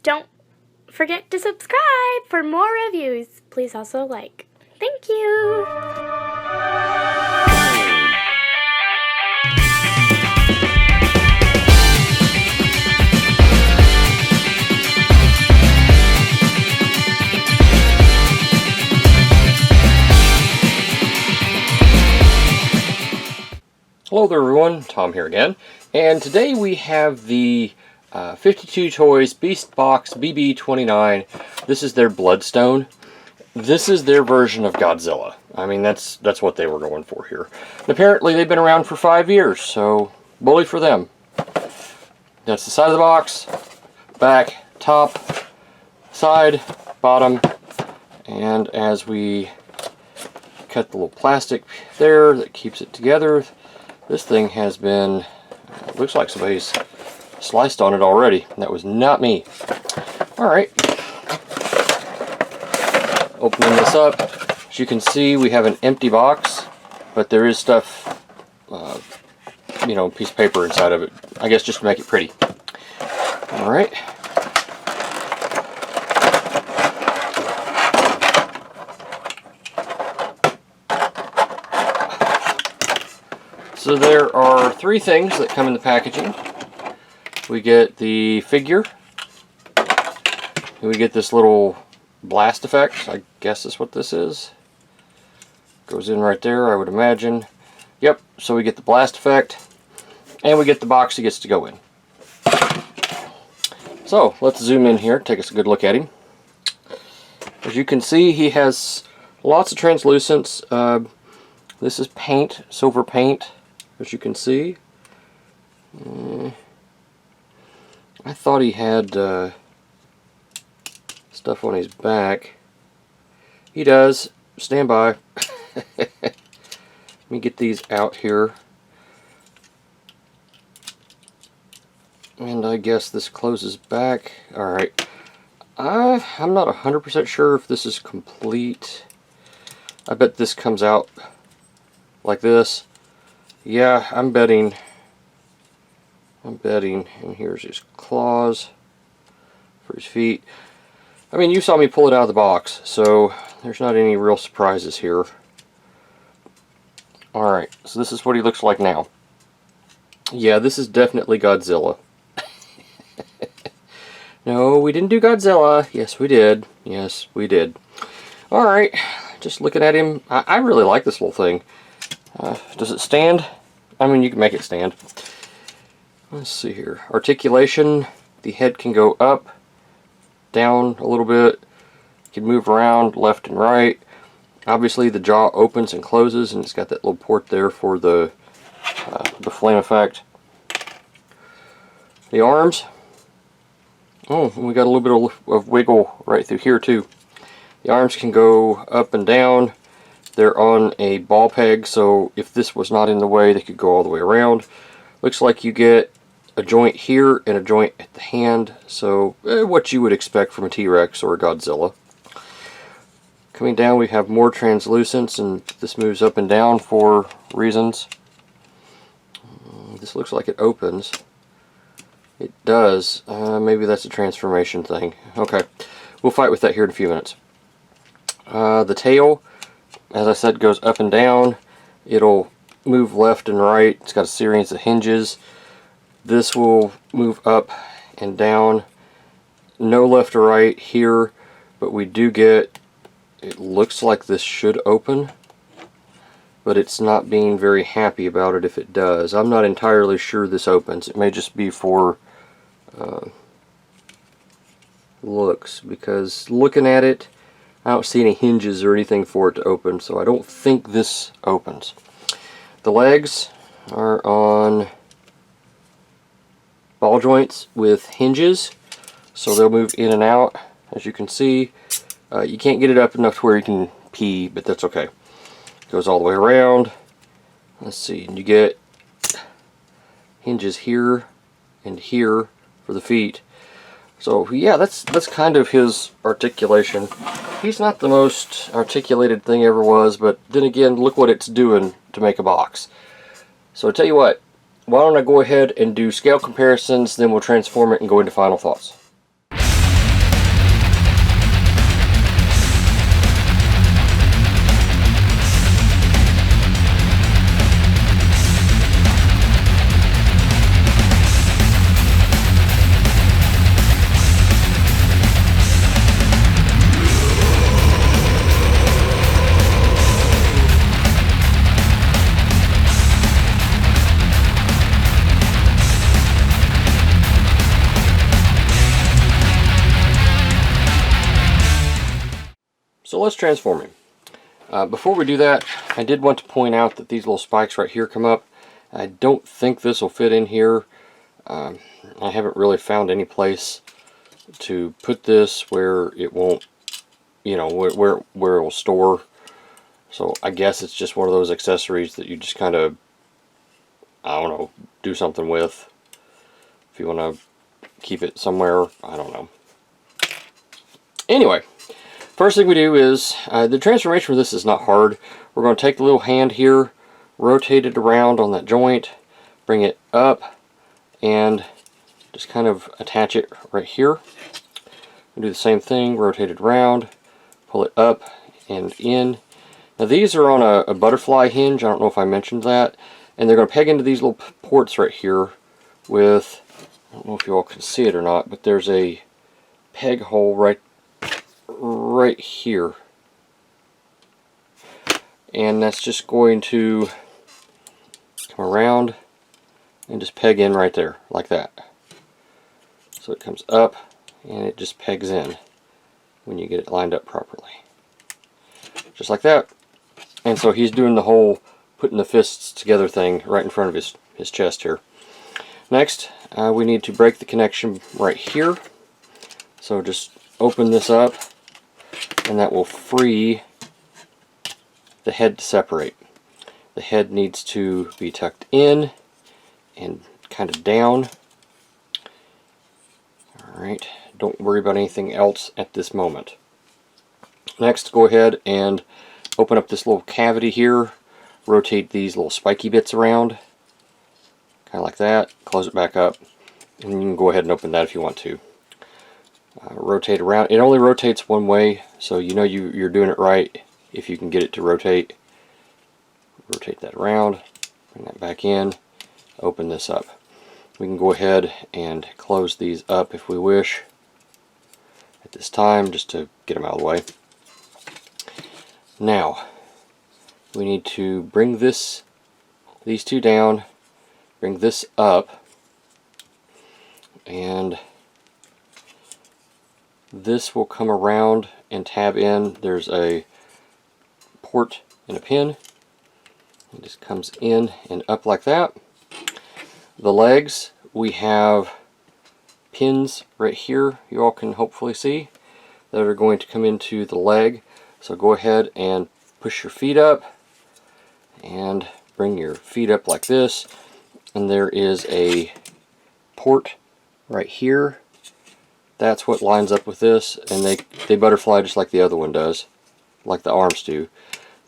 don't forget to subscribe for more reviews. Please also like. Thank you! Hello there everyone, Tom here again, and today we have the 52 Toys Beast Box BB29. This is their Bloodstone. This is their version of Godzilla. I mean, that's what they were going for here. And apparently they've been around for 5 years, so bully for them. That's the side of the box, back, top, side, bottom, and as we cut the little plastic there that keeps it together, this thing has been, looks like somebody's sliced on it already. That was not me. Alright. Opening this up. As you can see, we have an empty box, but there is stuff, you know, piece of paper inside of it. I guess just to make it pretty. Alright. So there are 3 things that come in the packaging. We get the figure. We get this little blast effect. I guess that's what this is. Goes in right there, I would imagine. Yep, so we get the blast effect. And we get the box he gets to go in. So, let's zoom in here, take us a good look at him. As you can see, he has lots of translucence. This is paint, silver paint. As you can see, I thought he had stuff on his back. He does. Stand by. Let me get these out here. And I guess this closes back. Alright. I'm not 100% sure if this is complete. I bet this comes out like this. Yeah, I'm betting, and here's his claws for his feet. I mean, you saw me pull it out of the box, so there's not any real surprises here. Alright, so this is what he looks like now. Yeah, this is definitely Godzilla. No, we didn't do Godzilla. Yes, we did. Yes, we did. Alright, just looking at him, I really like this little thing. Does it stand? I mean, you can make it stand. Let's see here. Articulation. The head can go up, down a little bit. You can move around left and right. Obviously, the jaw opens and closes, and it's got that little port there for the flame effect. The arms. Oh, and we got a little bit of wiggle right through here too. The arms can go up and down. They're on a ball peg, so if this was not in the way, they could go all the way around. Looks like you get a joint here and a joint at the hand, so what you would expect from a T-Rex or a Godzilla. Coming down, we have more translucence, and this moves up and down for reasons. This looks like it opens. It does. Maybe that's a transformation thing. Okay, we'll fight with that here in a few minutes. The tail, as I said, goes up and down. It'll move left and right. It's got a series of hinges. This will move up and down. No left or right here, but we do get, it looks like this should open, but it's not being very happy about it if it does. I'm not entirely sure this opens. It may just be for looks, because looking at it, I don't see any hinges or anything for it to open, so I don't think this opens. The legs are on ball joints with hinges, so they'll move in and out. As you can see, you can't get it up enough to where you can pee, but that's okay. It goes all the way around. Let's see, and you get hinges here and here for the feet. So yeah, that's kind of his articulation. He's not the most articulated thing ever was, but then again, look what it's doing to make a box. So I tell you what, why don't I go ahead and do scale comparisons, then we'll transform it and go into final thoughts. So let's transform him. Before we do that, I did want to point out that these little spikes right here come up. I don't think this will fit in here. I haven't really found any place to put this where it won't, you know, where it will store. So I guess it's just one of those accessories that you just kind of, I don't know, do something with. If you want to keep it somewhere, I don't know. Anyway, first thing we do is, the transformation for this is not hard. We're going to take the little hand here, rotate it around on that joint, bring it up, and just kind of attach it right here. We do the same thing, rotate it around, pull it up and in. Now these are on a butterfly hinge, I don't know if I mentioned that, and they're going to peg into these little ports right here with, I don't know if you all can see it or not, but there's a peg hole right here. And that's just going to come around and just peg in right there, like that. So it comes up and it just pegs in when you get it lined up properly. Just like that. And so he's doing the whole putting the fists together thing right in front of his chest here. Next, we need to break the connection right here. So just open this up and that will free the head to separate. The head needs to be tucked in and kind of down. Alright, don't worry about anything else at this moment. Next, go ahead and open up this little cavity here, rotate these little spiky bits around, kind of like that, close it back up, and you can go ahead and open that if you want to. Rotate around. It only rotates one way, so you know you're doing it right if you can get it to rotate. Rotate that around, bring that back in, open this up. We can go ahead and close these up if we wish at this time, just to get them out of the way. Now, we need to bring these two down, bring this up, and this will come around and tab in. There's a port and a pin. It just comes in and up like that. The legs, we have pins right here, you all can hopefully see, that are going to come into the leg. So go ahead and push your feet up and bring your feet up like this, and there is a port right here. That's what lines up with this, and they butterfly just like the other one does, like the arms do.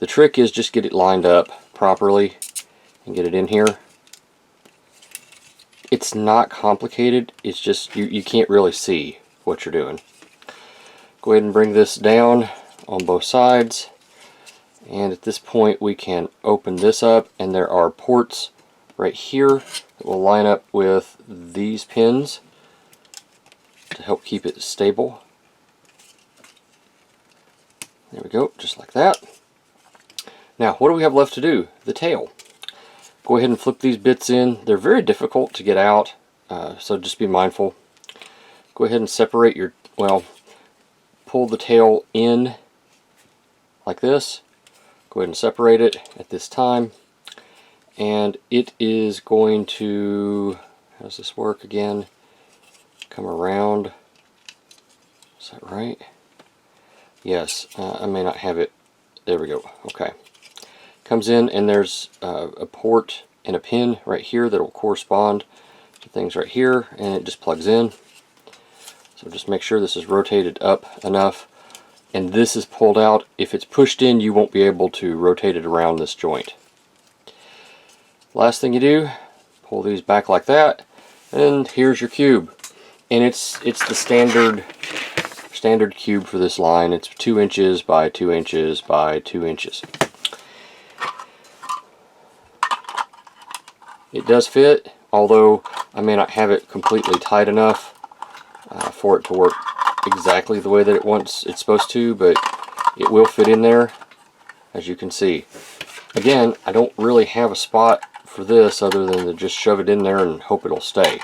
The trick is just get it lined up properly and get it in here. It's not complicated, it's just you can't really see what you're doing. Go ahead and bring this down on both sides, and at this point we can open this up, and there are ports right here that will line up with these pins to help keep it stable. There we go, just like that. Now what do we have left to do? The tail. Go ahead and flip these bits in. They're very difficult to get out, so just be mindful. Go ahead and separate your, pull the tail in like this. Go ahead and separate it at this time, and it is going to, how does this work again? Come around. Is that right? Yes, I may not have it. There we go. Okay. Comes in, and there's a port and a pin right here that will correspond to things right here, and it just plugs in. So just make sure this is rotated up enough, and this is pulled out. If it's pushed in, you won't be able to rotate it around this joint. Last thing you do, pull these back like that, and here's your cube. And it's the standard cube for this line. It's 2 inches by 2 inches by 2 inches. It does fit, although I may not have it completely tight enough for it to work exactly the way that it's supposed to, but it will fit in there, as you can see. Again, I don't really have a spot for this other than to just shove it in there and hope it'll stay.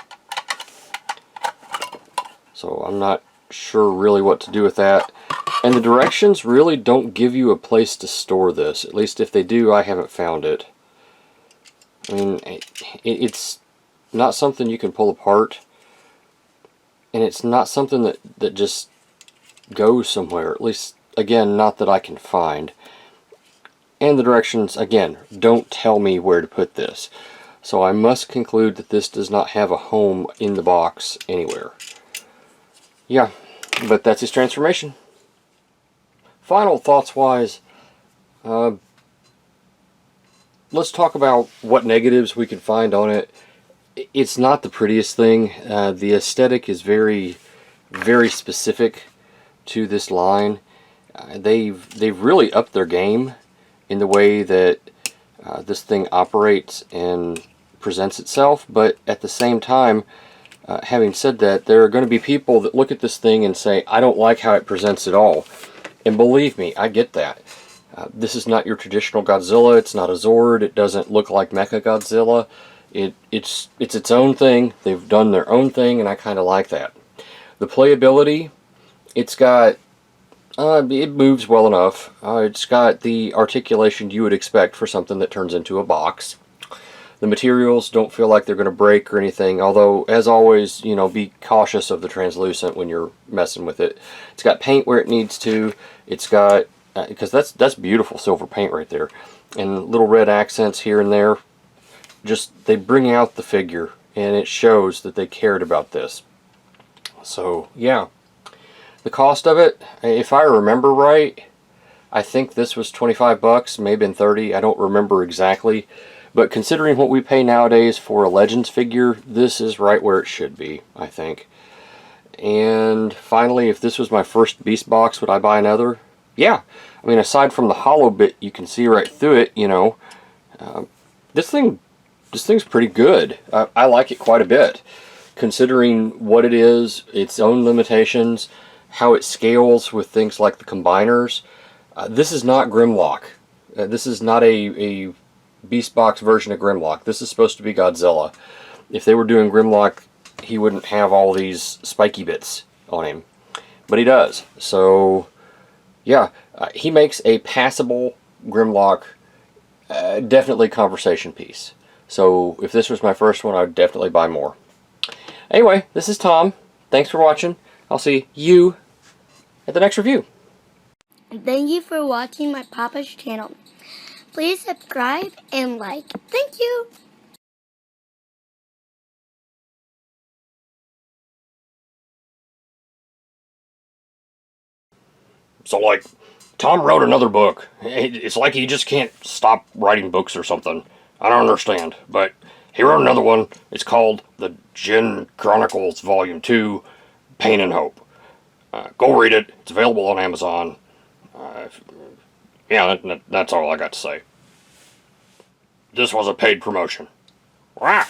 So I'm not sure really what to do with that. And the directions really don't give you a place to store this. At least if they do, I haven't found it. I mean, it's not something you can pull apart. And it's not something that just goes somewhere. At least, again, not that I can find. And the directions, again, don't tell me where to put this. So I must conclude that this does not have a home in the box anywhere. Yeah, but that's his transformation. Final thoughts-wise, let's talk about what negatives we can find on it. It's not the prettiest thing. The aesthetic is very, very specific to this line. They've really upped their game in the way that this thing operates and presents itself, but at the same time, having said that, there are going to be people that look at this thing and say, I don't like how it presents at all. And believe me, I get that. This is not your traditional Godzilla. It's not a Zord. It doesn't look like Mechagodzilla. It's its own thing. They've done their own thing, and I kind of like that. The playability, it's got, it moves well enough. It's got the articulation you would expect for something that turns into a box. The materials don't feel like they're going to break or anything, although, as always, you know, be cautious of the translucent when you're messing with it. It's got paint where it needs to. It's got, because that's beautiful silver paint right there. And little red accents here and there. Just, they bring out the figure, and it shows that they cared about this. So, yeah. The cost of it, if I remember right, I think this was 25 bucks, maybe been 30. I don't remember exactly. But considering what we pay nowadays for a Legends figure, this is right where it should be, I think. And finally, if this was my first Beast box, would I buy another? Yeah. I mean, aside from the hollow bit you can see right through it, you know, this thing's pretty good. I like it quite a bit. Considering what it is, its own limitations, how it scales with things like the combiners. This is not Grimlock. This is not a Beast box version of Grimlock. This is supposed to be Godzilla. If they were doing Grimlock, he wouldn't have all these spiky bits on him. But he does. So, yeah. He makes a passable Grimlock, definitely conversation piece. So, if this was my first one, I'd definitely buy more. Anyway, this is Tom. Thanks for watching. I'll see you at the next review. Thank you for watching my Papa's channel. Please subscribe and like. Thank you. So, like, Tom wrote another book. It's like he just can't stop writing books or something. I don't understand. But he wrote another one. It's called The Jin Chronicles Volume 2, Pain and Hope. Go read it. It's available on Amazon. Yeah, that's all I got to say. This was a paid promotion. Wah!